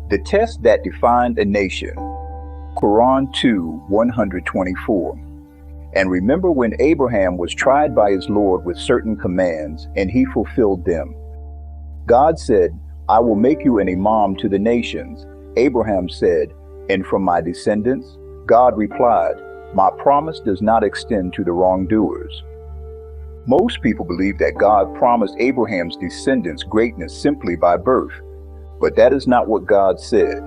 The test that defined a nation. Quran 2:124. And remember when Abraham was tried by his Lord with certain commands, and he fulfilled them. God said, I will make you an imam to the nations. Abraham said, and from my descendants? God replied, my promise does not extend to the wrongdoers. Most people believe that God promised Abraham's descendants greatness simply by birth, but that is not what God said.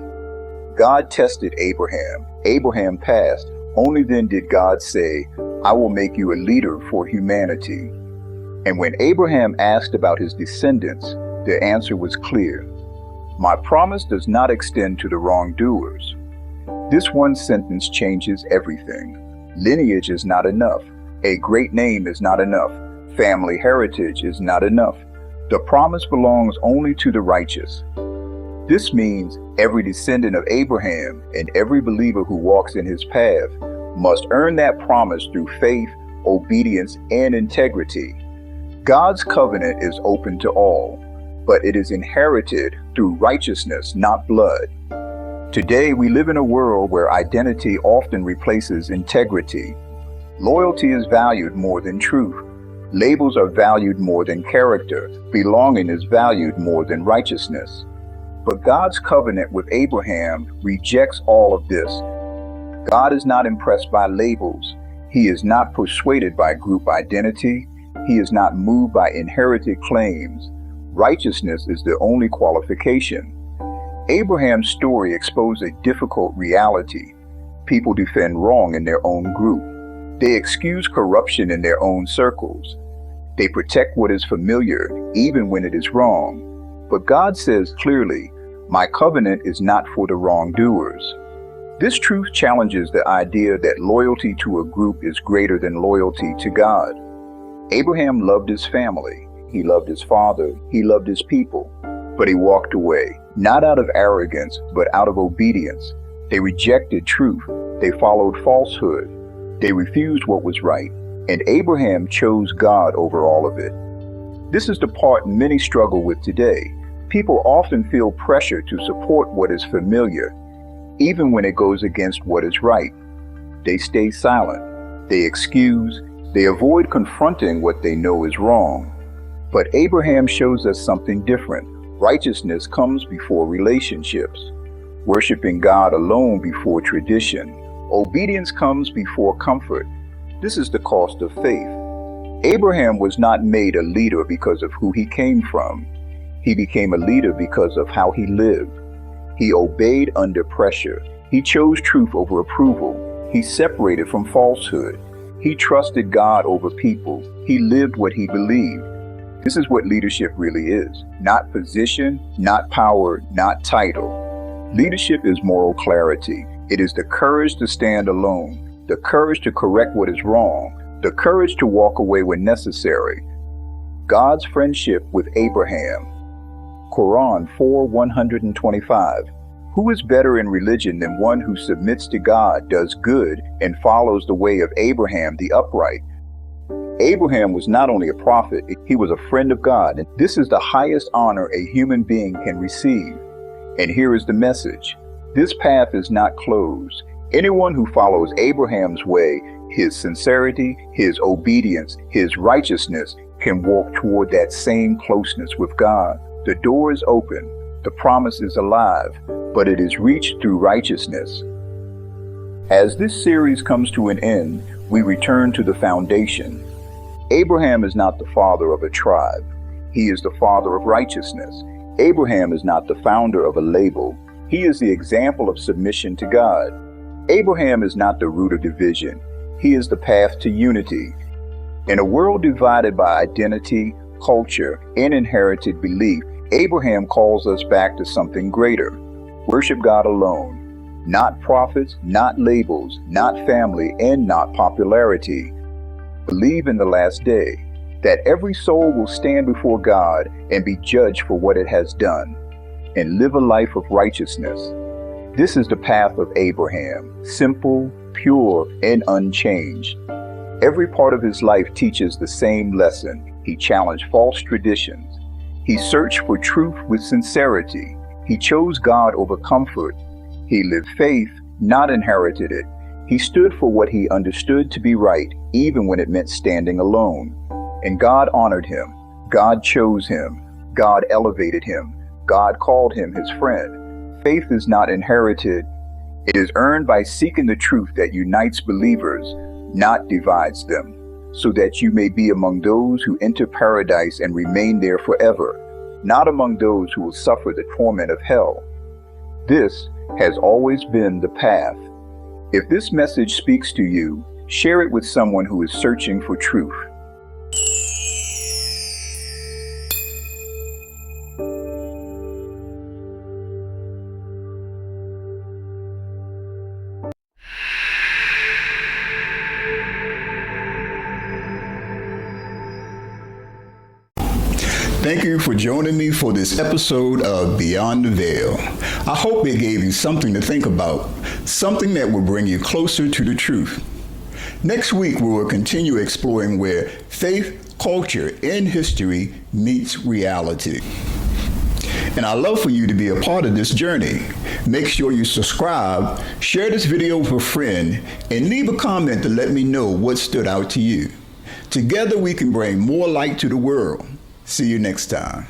God tested Abraham. Abraham passed. Only then did God say, I will make you a leader for humanity. And when Abraham asked about his descendants, the answer was clear. My promise does not extend to the wrongdoers. This one sentence changes everything. Lineage is not enough. A great name is not enough. Family heritage is not enough. The promise belongs only to the righteous. This means every descendant of Abraham and every believer who walks in his path must earn that promise through faith, obedience, and integrity. God's covenant is open to all, but it is inherited through righteousness, not blood. Today, we live in a world where identity often replaces integrity. Loyalty is valued more than truth. Labels are valued more than character. Belonging is valued more than righteousness. But God's covenant with Abraham rejects all of this. God is not impressed by labels. He is not persuaded by group identity. He is not moved by inherited claims. Righteousness is the only qualification. Abraham's story exposed a difficult reality. People defend wrong in their own group. They excuse corruption in their own circles. They protect what is familiar, even when it is wrong. But God says clearly, my covenant is not for the wrongdoers. This truth challenges the idea that loyalty to a group is greater than loyalty to God. Abraham loved his family. He loved his father. He loved his people. But he walked away, not out of arrogance, but out of obedience. They rejected truth. They followed falsehood. They refused what was right. And Abraham chose God over all of it. This is the part many struggle with today. People often feel pressure to support what is familiar, even when it goes against what is right. They stay silent. They excuse. They avoid confronting what they know is wrong. But Abraham shows us something different. Righteousness comes before relationships. Worshiping God alone before tradition. Obedience comes before comfort. This is the cost of faith. Abraham was not made a leader because of who he came from. He became a leader because of how he lived. He obeyed under pressure. He chose truth over approval. He separated from falsehood. He trusted God over people. He lived what he believed. This is what leadership really is. Not position, not power, not title. Leadership is moral clarity. It is the courage to stand alone, the courage to correct what is wrong, the courage to walk away when necessary. God's friendship with Abraham. Quran 4:125. Who is better in religion than one who submits to God, does good, and follows the way of Abraham the upright? Abraham was not only a prophet, he was a friend of God, and this is the highest honor a human being can receive. And here is the message. This path is not closed. Anyone who follows Abraham's way, his sincerity, his obedience, his righteousness, can walk toward that same closeness with God. The door is open. The promise is alive, but it is reached through righteousness. As this series comes to an end, we return to the foundation. Abraham is not the father of a tribe. He is the father of righteousness. Abraham is not the founder of a label. He is the example of submission to God. Abraham is not the root of division. He is the path to unity. In a world divided by identity, culture, and inherited belief, Abraham calls us back to something greater. Worship God alone. Not prophets, not labels, not family, and not popularity. Believe in the last day, that every soul will stand before God and be judged for what it has done, and live a life of righteousness. This is the path of Abraham, simple, pure, and unchanged. Every part of his life teaches the same lesson. He challenged false traditions. He searched for truth with sincerity. He chose God over comfort. He lived faith, not inherited it. He stood for what he understood to be right, even when it meant standing alone. And God honored him. God chose him. God elevated him. God called him his friend. Faith is not inherited. It is earned by seeking the truth that unites believers, not divides them, so that you may be among those who enter paradise and remain there forever, not among those who will suffer the torment of hell. This has always been the path. If this message speaks to you, share it with someone who is searching for truth. Thank you for joining me for this episode of Beyond the Veil. I hope it gave you something to think about, something that will bring you closer to the truth. Next week, we will continue exploring where faith, culture, and history meets reality. And I'd love for you to be a part of this journey. Make sure you subscribe, share this video with a friend, and leave a comment to let me know what stood out to you. Together, we can bring more light to the world. See you next time.